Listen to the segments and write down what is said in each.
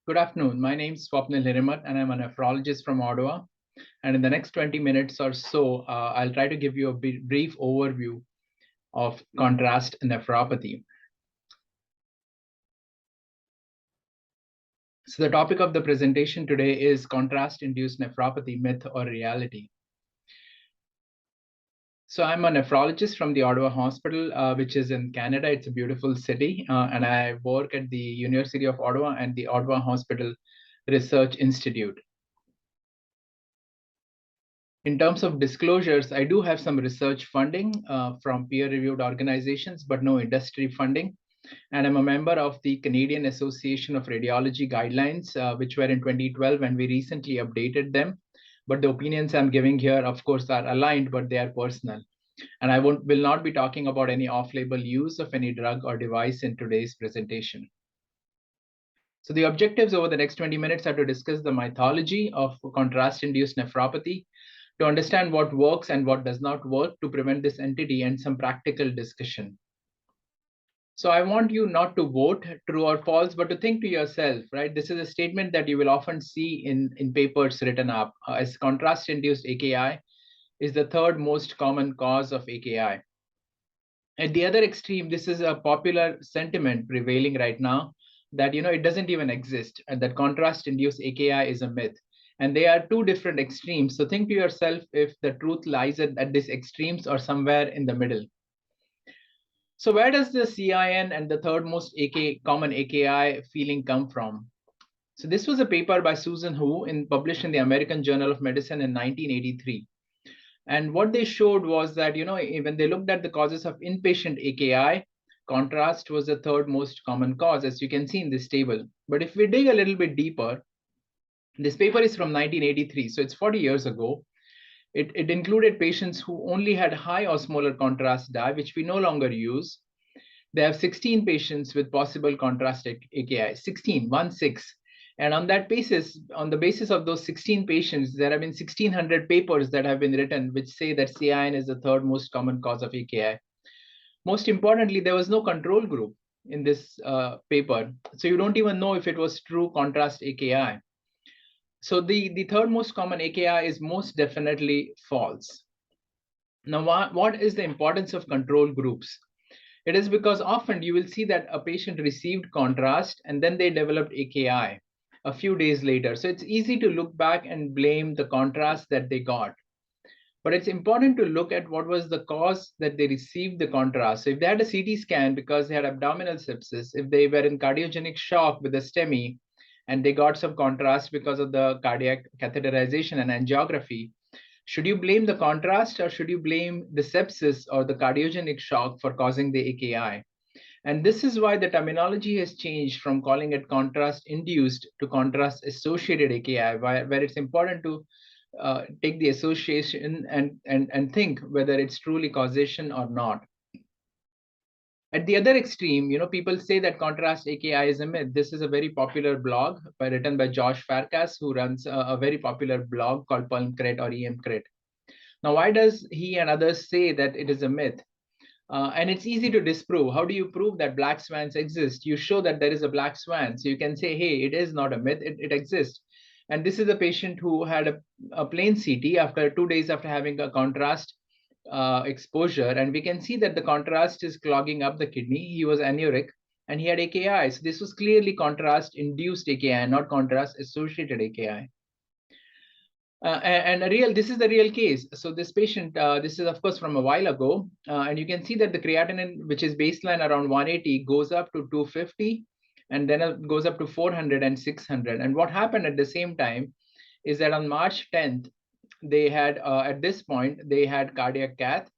Good afternoon. My name is Swapnil and I'm a nephrologist from Ottawa. And in the next 20 minutes or so, I'll try to give you a brief overview of contrast nephropathy. So the topic of the presentation today is contrast-induced nephropathy, myth or reality. So I'm a nephrologist from the Ottawa Hospital, which is in Canada. It's a beautiful city, and I work at the University of Ottawa and the Ottawa Hospital Research Institute. In terms of disclosures, I do have some research funding from peer-reviewed organizations, but no industry funding. And I'm a member of the Canadian Association of Radiology Guidelines, which were in 2012, and we recently updated them. But the opinions I'm giving here, of course, are aligned, but they are personal. And I will not be talking about any off-label use of any drug or device in today's presentation. So the objectives over the next 20 minutes are to discuss the mythology of contrast-induced nephropathy, to understand what works and what does not work to prevent this entity, and some practical discussion. So I want you not to vote true or false, but to think to yourself, right? This is a statement that you will often see in papers written up as contrast-induced AKI is the third most common cause of AKI. At the other extreme, this is a popular sentiment prevailing right now that, it doesn't even exist and that contrast-induced AKI is a myth. And they are two different extremes. So think to yourself if the truth lies at these extremes or somewhere in the middle. So where does the CIN and the third most common AKI feeling come from? So this was a paper by Susan Hu published in the American Journal of Medicine in 1983. And what they showed was that, when they looked at the causes of inpatient AKI, contrast was the third most common cause, as you can see in this table. But if we dig a little bit deeper, this paper is from 1983, so it's 40 years ago. It included patients who only had high osmolar contrast dye, which we no longer use. They have 16 patients with possible contrast AKI, 16, 1-6. And on that basis, on the basis of those 16 patients, there have been 1,600 papers that have been written which say that CIN is the third most common cause of AKI. Most importantly, there was no control group in this paper. So you don't even know if it was true contrast AKI. So the third most common AKI is most definitely false. Now, what is the importance of control groups? It is because often you will see that a patient received contrast and then they developed AKI a few days later. So it's easy to look back and blame the contrast that they got. But it's important to look at what was the cause that they received the contrast. So if they had a CT scan because they had abdominal sepsis, if they were in cardiogenic shock with a STEMI, and they got some contrast because of the cardiac catheterization and angiography, should you blame the contrast or should you blame the sepsis or the cardiogenic shock for causing the AKI? And this is why the terminology has changed from calling it contrast-induced to contrast-associated AKI, where it's important to take the association and think whether it's truly causation or not. At the other extreme, people say that contrast AKI is a myth. This is a very popular blog written by Josh Farkas, who runs a very popular blog called PulmCrit or EMCrit. Now, why does he and others say that it is a myth? And it's easy to disprove. How do you prove that black swans exist? You show that there is a black swan. So you can say, hey, it is not a myth, it exists. And this is a patient who had a plain CT after 2 days after having a contrast exposure. And we can see that the contrast is clogging up the kidney. He was anuric and he had AKI. So this was clearly contrast-induced AKI, not contrast-associated AKI. This is the real case. So this patient, this is of course from a while ago, and you can see that the creatinine, which is baseline around 180, goes up to 250, and then it goes up to 400 and 600. And what happened at the same time is that on March 10th, they had, at this point, they had cardiac cath,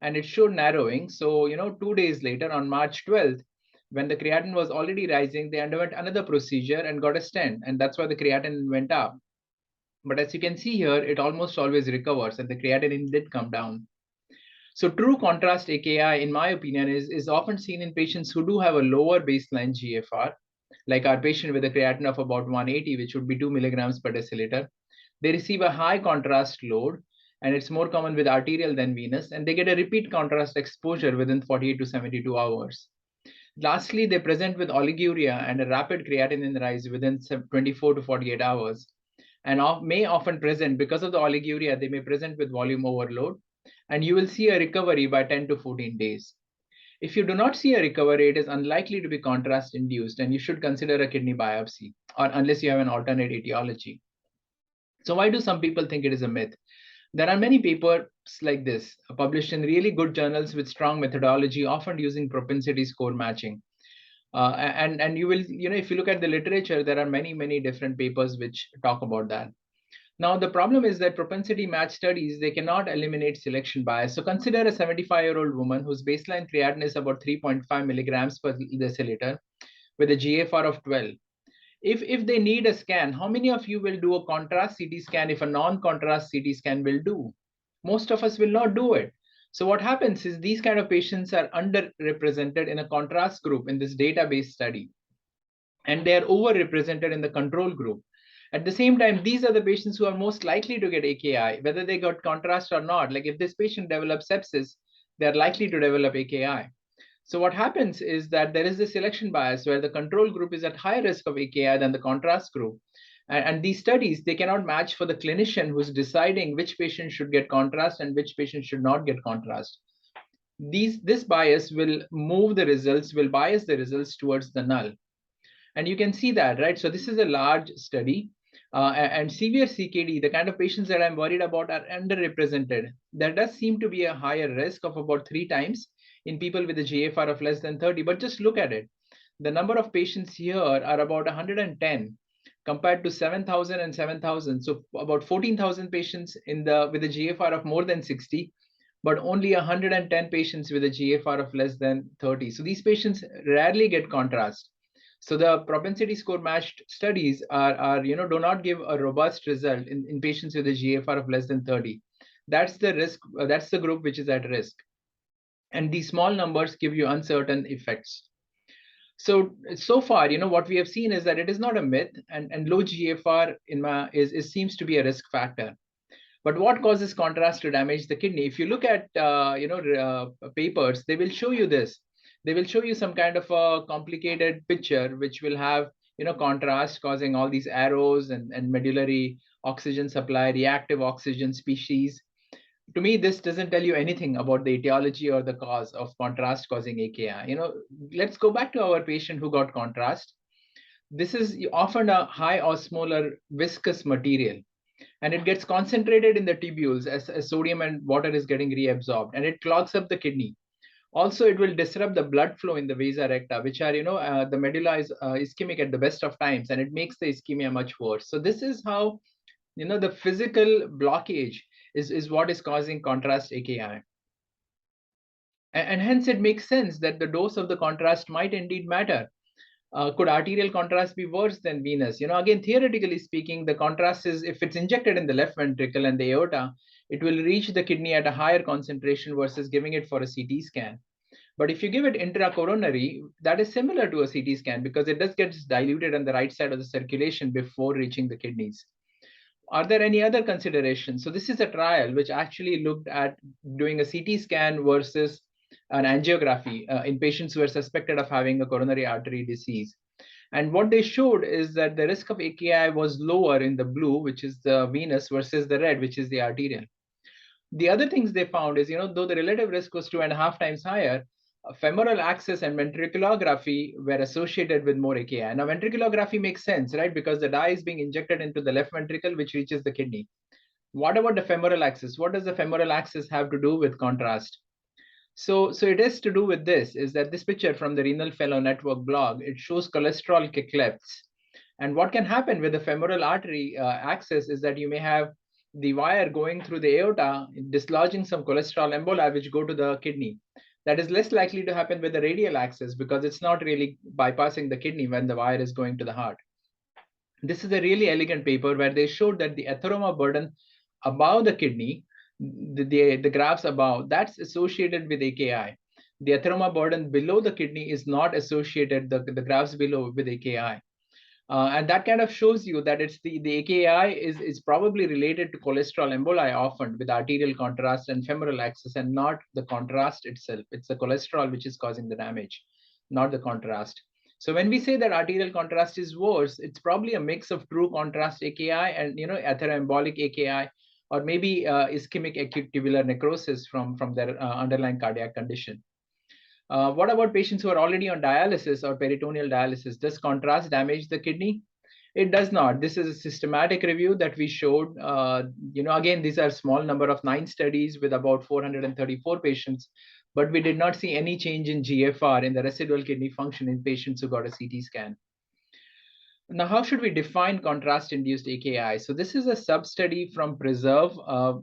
and it showed narrowing. So, 2 days later, on March 12th, when the creatinine was already rising, they underwent another procedure and got a stent, and that's why the creatinine went up. But as you can see here, it almost always recovers and the creatinine did come down. So true contrast AKI, in my opinion, is often seen in patients who do have a lower baseline GFR, like our patient with a creatinine of about 180, which would be 2 milligrams per deciliter. They receive a high contrast load, and it's more common with arterial than venous, and they get a repeat contrast exposure within 48 to 72 hours. Lastly, they present with oliguria and a rapid creatinine rise within 24 to 48 hours, and may often present because of the oliguria, they may present with volume overload, and you will see a recovery by 10 to 14 days. If you do not see a recovery, it is unlikely to be contrast induced, and you should consider a kidney biopsy, or unless you have an alternate etiology. So why do some people think it is a myth? There are many papers like this published in really good journals with strong methodology, often using propensity score matching. And you will, if you look at the literature, there are many different papers which talk about that. Now, the problem is that propensity match studies, they cannot eliminate selection bias. So consider a 75-year-old woman whose baseline creatinine is about 3.5 milligrams per deciliter with a GFR of 12. If they need a scan, how many of you will do a contrast CT scan if a non-contrast CT scan will do? Most of us will not do it. So what happens is these kind of patients are underrepresented in a contrast group in this database study, and they are overrepresented in the control group. At the same time, these are the patients who are most likely to get AKI, whether they got contrast or not. Like if this patient develops sepsis, they're likely to develop AKI. So what happens is that there is a selection bias where the control group is at higher risk of AKI than the contrast group. And these studies, they cannot match for the clinician who's deciding which patient should get contrast and which patient should not get contrast. This bias will move the results, will bias the results towards the null. And you can see that, right? So this is a large study. And severe CKD, the kind of patients that I'm worried about, are underrepresented. There does seem to be a higher risk of about 3 times in people with a GFR of less than 30. But just look at it. The number of patients here are about 110 compared to 7,000 and 7,000. So about 14,000 patients with a GFR of more than 60, but only 110 patients with a GFR of less than 30. So these patients rarely get contrast. So the propensity score matched studies do not give a robust result in patients with a GFR of less than 30. That's the risk. That's the group which is at risk. And these small numbers give you uncertain effects. So far, what we have seen is that it is not a myth, and low GFR seems to be a risk factor. But what causes contrast to damage the kidney? If you look at papers, they will show you this. They will show you some kind of a complicated picture which will have contrast causing all these arrows and medullary oxygen supply, reactive oxygen species. To me, this doesn't tell you anything about the etiology or the cause of contrast causing AKI. Let's go back to our patient who got contrast. This is often a high osmolar viscous material, and it gets concentrated in the tubules as sodium and water is getting reabsorbed, and it clogs up the kidney. Also, it will disrupt the blood flow in the vasa recta, which are, the medulla is ischemic at the best of times, and it makes the ischemia much worse. So this is how, the physical blockage is what is causing contrast AKI. And hence it makes sense that the dose of the contrast might indeed matter. Could arterial contrast be worse than venous? Again, theoretically speaking, the contrast is, if it's injected in the left ventricle and the aorta, it will reach the kidney at a higher concentration versus giving it for a CT scan. But if you give it intracoronary, that is similar to a CT scan because it does get diluted on the right side of the circulation before reaching the kidneys. Are there any other considerations? So this is a trial which actually looked at doing a CT scan versus an angiography in patients who are suspected of having a coronary artery disease. And what they showed is that the risk of AKI was lower in the blue, which is the venous, versus the red, which is the arterial. The other things they found is, though the relative risk was 2.5 times higher, femoral access and ventriculography were associated with more AKI. Now, ventriculography makes sense, right? Because the dye is being injected into the left ventricle, which reaches the kidney. What about the femoral axis? What does the femoral axis have to do with contrast? So it is to do with this, is that this picture from the Renal Fellow Network blog, it shows cholesterol clefts. And what can happen with the femoral artery axis is that you may have the wire going through the aorta, dislodging some cholesterol emboli, which go to the kidney. That is less likely to happen with the radial axis because it's not really bypassing the kidney when the wire is going to the heart. This is a really elegant paper where they showed that the atheroma burden above the kidney, the graphs above, that's associated with AKI. The atheroma burden below the kidney is not associated, the graphs below, with AKI. And that kind of shows you that it's the AKI is probably related to cholesterol emboli often with arterial contrast and femoral axis, and not the contrast itself. It's the cholesterol which is causing the damage. not the contrast. So when we say that arterial contrast is worse, it's probably a mix of true contrast AKI and atheroembolic AKI, or maybe ischemic acute tubular necrosis from their underlying cardiac condition. What about patients who are already on dialysis or peritoneal dialysis? Does contrast damage the kidney? It does not. This is a systematic review that we showed. Again, these are small number of 9 studies with about 434 patients, but we did not see any change in GFR in the residual kidney function in patients who got a CT scan. Now, how should we define contrast-induced AKI? So this is a sub-study from PRESERVE,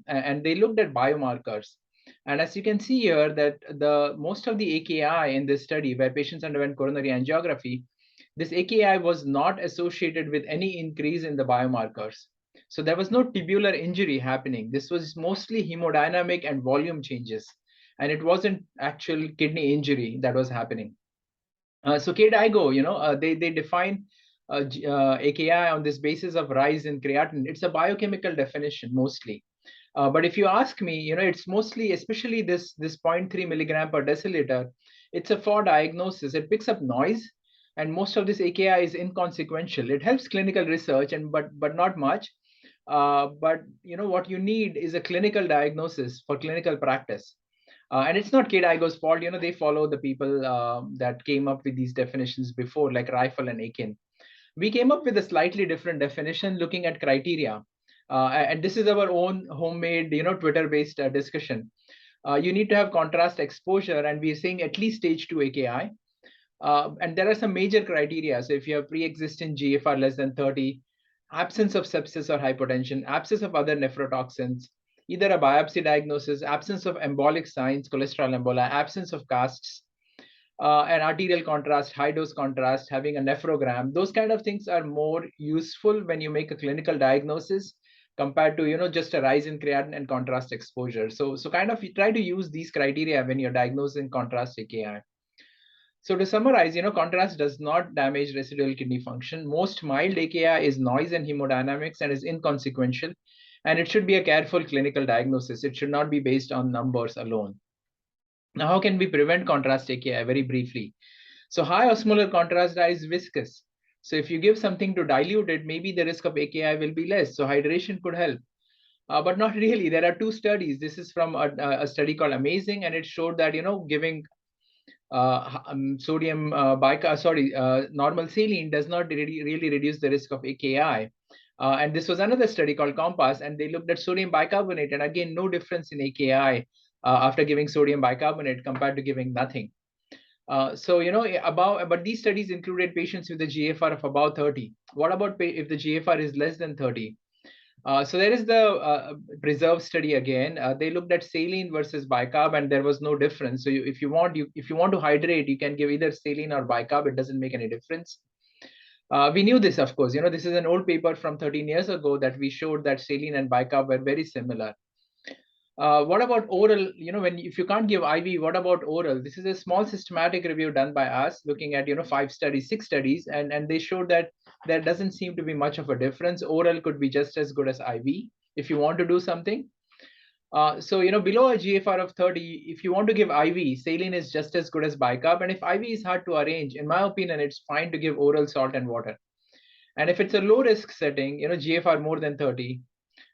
and they looked at biomarkers. And as you can see here, that the most of the AKI in this study, where patients underwent coronary angiography, this AKI was not associated with any increase in the biomarkers. So there was no tubular injury happening. This was mostly hemodynamic and volume changes, and it wasn't actual kidney injury that was happening. So KDIGO, they define AKI on this basis of rise in creatinine. It's a biochemical definition mostly. But if you ask me, it's mostly, especially this 0.3 milligram per deciliter, it's a for diagnosis. It picks up noise, and most of this AKI is inconsequential. It helps clinical research, but not much. But what you need is a clinical diagnosis for clinical practice. And it's not KDIGO's fault. They follow the people that came up with these definitions before, like Rifle and Aiken. We came up with a slightly different definition looking at criteria. And this is our own homemade, Twitter-based discussion. You need to have contrast exposure, and we're saying at least stage 2 AKI. And there are some major criteria. So if you have pre-existing GFR less than 30, absence of sepsis or hypotension, absence of other nephrotoxins, either a biopsy diagnosis, absence of embolic signs, cholesterol embolia, absence of casts, and arterial contrast, high dose contrast, having a nephrogram. Those kind of things are more useful when you make a clinical diagnosis compared to just a rise in creatinine and contrast exposure. So kind of you try to use these criteria when you're diagnosing contrast AKI. So to summarize, contrast does not damage residual kidney function. Most mild AKI is noise and hemodynamics and is inconsequential, and it should be a careful clinical diagnosis. It should not be based on numbers alone. Now, how can we prevent contrast AKI? Very briefly. So high osmolar contrast dye is viscous. So if you give something to dilute it, maybe the risk of AKI will be less. So hydration could help. But not really. There are 2 studies. This is from a study called Amazing, and it showed that giving sodium normal saline does not really reduce the risk of AKI. And this was another study called Compass, and they looked at sodium bicarbonate, and again, no difference in AKI after giving sodium bicarbonate compared to giving nothing. But these studies included patients with a GFR of about 30. What about if the GFR is less than 30? So there is the PRESERVE study again. They looked at saline versus bicarb, and there was no difference. So if you want to hydrate, you can give either saline or bicarb. It doesn't make any difference. We knew this, of course. This is an old paper from 13 years ago that we showed that saline and bicarb were very similar. What about oral? If you can't give IV, what about oral? This is a small systematic review done by us, looking at 6 studies, and they showed that there doesn't seem to be much of a difference. Oral could be just as good as IV if you want to do something. Below a GFR of 30, if you want to give IV, saline is just as good as bicarb. And if IV is hard to arrange, in my opinion, it's fine to give oral salt and water. And if it's a low risk setting, GFR more than 30,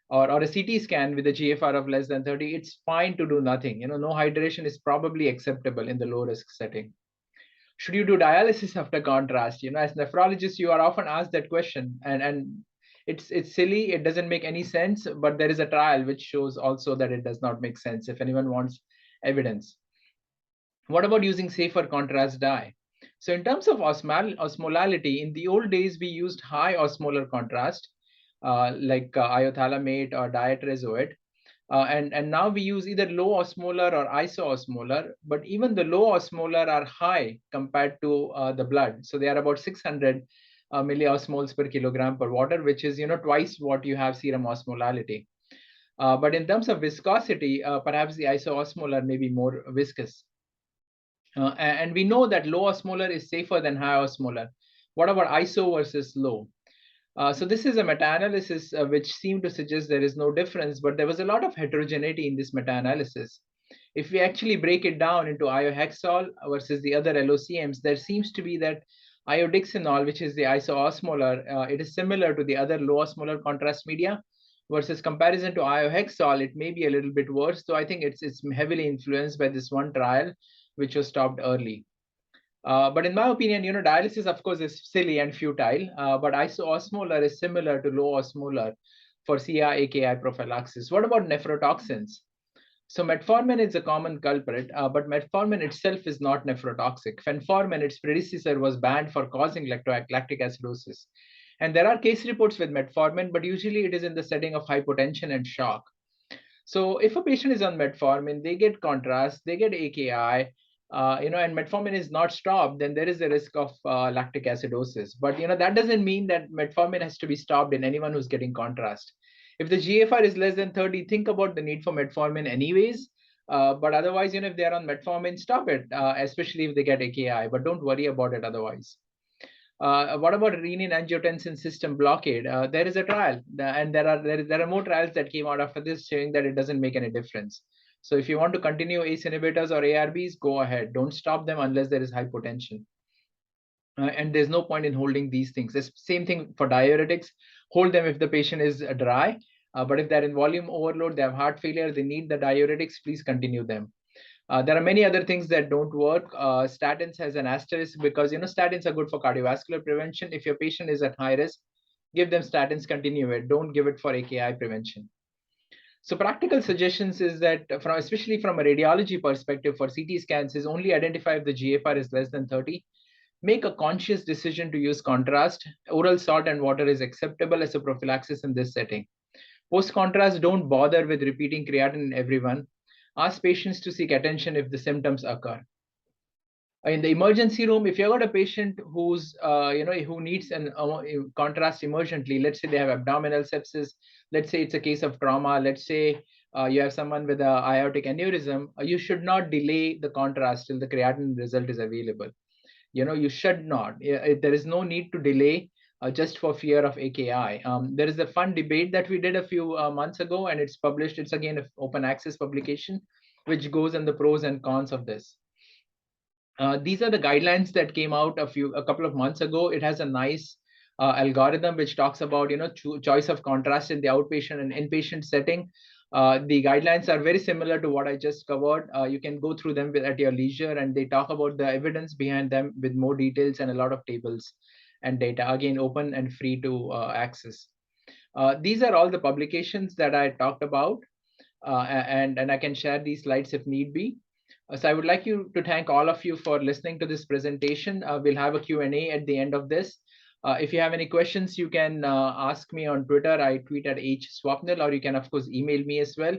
or a CT scan with a GFR of less than 30, it's fine to do nothing. No hydration is probably acceptable in the low risk setting. Should you do dialysis after contrast? As nephrologists, you are often asked that question, and it's silly. It doesn't make any sense, but there is a trial which shows also that it does not make sense if anyone wants evidence. What about using safer contrast dye? So in terms of osmolality, in the old days, we used high osmolar contrast, like iothalamate or diatrizoate. And now we use either low osmolar or isoosmolar, but even the low osmolar are high compared to the blood. So they are about 600 milliosmoles per kilogram per water, which is twice what you have serum osmolality. But in terms of viscosity, perhaps the isoosmolar may be more viscous. And we know that low osmolar is safer than high osmolar. What about iso versus low? So this is a meta-analysis which seemed to suggest there is no difference, but there was a lot of heterogeneity in this meta-analysis. If we actually break it down into iohexol versus the other LOCMs, there seems to be that iodixinol, which is the isoosmolar, it is similar to the other low osmolar contrast media, versus comparison to iohexol, it may be a little bit worse. So I think it's heavily influenced by this one trial, which was stopped early. But in my opinion, dialysis, of course, is silly and futile, but isoosmolar is similar to low osmolar for CR-AKI prophylaxis. What about nephrotoxins? So metformin is a common culprit, but metformin itself is not nephrotoxic. Fenformin, its predecessor, was banned for causing lactic acidosis. And there are case reports with metformin, but usually it is in the setting of hypotension and shock. So if a patient is on metformin, they get contrast, they get AKI, and metformin is not stopped, then there is a risk of lactic acidosis. But that doesn't mean that metformin has to be stopped in anyone who's getting contrast. If the GFR is less than 30, think about the need for metformin anyways. But otherwise, if they're on metformin, stop it, especially if they get AKI. But don't worry about it otherwise. What about renin-angiotensin system blockade? There is a trial, and there are more trials that came out after this showing that it doesn't make any difference. So if you want to continue ACE inhibitors or ARBs, go ahead. Don't stop them unless there is hypotension. And there's no point in holding these things. The same thing for diuretics. Hold them if the patient is dry, but if they're in volume overload, they have heart failure, they need the diuretics, please continue them. There are many other things that don't work. Statins has an asterisk because statins are good for cardiovascular prevention. If your patient is at high risk, give them statins, continue it. Don't give it for AKI prevention. So practical suggestions is that, especially from a radiology perspective for CT scans, is only identify if the GFR is less than 30. Make a conscious decision to use contrast. Oral salt and water is acceptable as a prophylaxis in this setting. Post-contrast, don't bother with repeating creatinine in everyone. Ask patients to seek attention if the symptoms occur. In the emergency room, if you've got a patient who's, who needs an contrast emergently, let's say they have abdominal sepsis, let's say it's a case of trauma, let's say you have someone with a aortic aneurysm, you should not delay the contrast till the creatinine result is available. You should not. There is no need to delay just for fear of AKI. There is a fun debate that we did a few months ago, and it's published. It's again an open access publication, which goes in the pros and cons of this. These are the guidelines that came out a couple of months ago. It has a nice algorithm which talks about choice of contrast in the outpatient and inpatient setting. The guidelines are very similar to what I just covered. You can go through them at your leisure, and they talk about the evidence behind them with more details and a lot of tables and data, again, open and free to access. These are all the publications that I talked about, and I can share these slides if need be. So I would like to thank all of you for listening to this presentation. We'll have a Q&A at the end of this. If you have any questions, you can ask me on Twitter. I tweet at @Swapnil, or you can, of course, email me as well.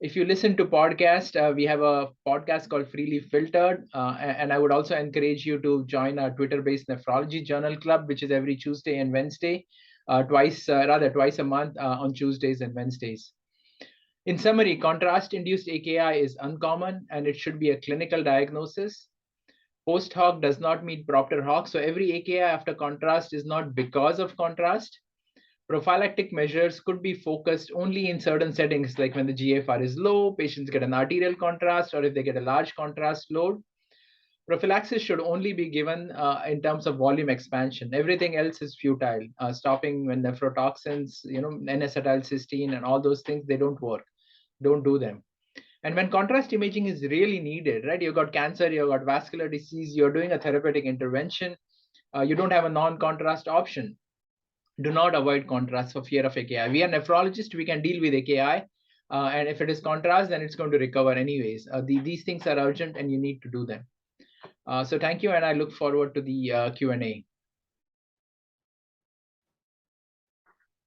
If you listen to podcast, we have a podcast called Freely Filtered. And I would also encourage you to join our Twitter-based nephrology journal club, which is every Tuesday and Wednesday, twice a month on Tuesdays and Wednesdays. In summary, contrast-induced AKI is uncommon, and it should be a clinical diagnosis. Post hoc does not mean propter hoc. So every AKI after contrast is not because of contrast. Prophylactic measures could be focused only in certain settings, like when the GFR is low, patients get an arterial contrast, or if they get a large contrast load. Prophylaxis should only be given in terms of volume expansion. Everything else is futile. Stopping when nephrotoxins, N-acetylcysteine and all those things, they don't work. Don't do them. And when contrast imaging is really needed, right? You've got cancer, you've got vascular disease, you're doing a therapeutic intervention, you don't have a non-contrast option. Do not avoid contrast for fear of AKI. We are nephrologists, we can deal with AKI. And if it is contrast, then it's going to recover anyways. These things are urgent and you need to do them. So thank you, and I look forward to the Q&A.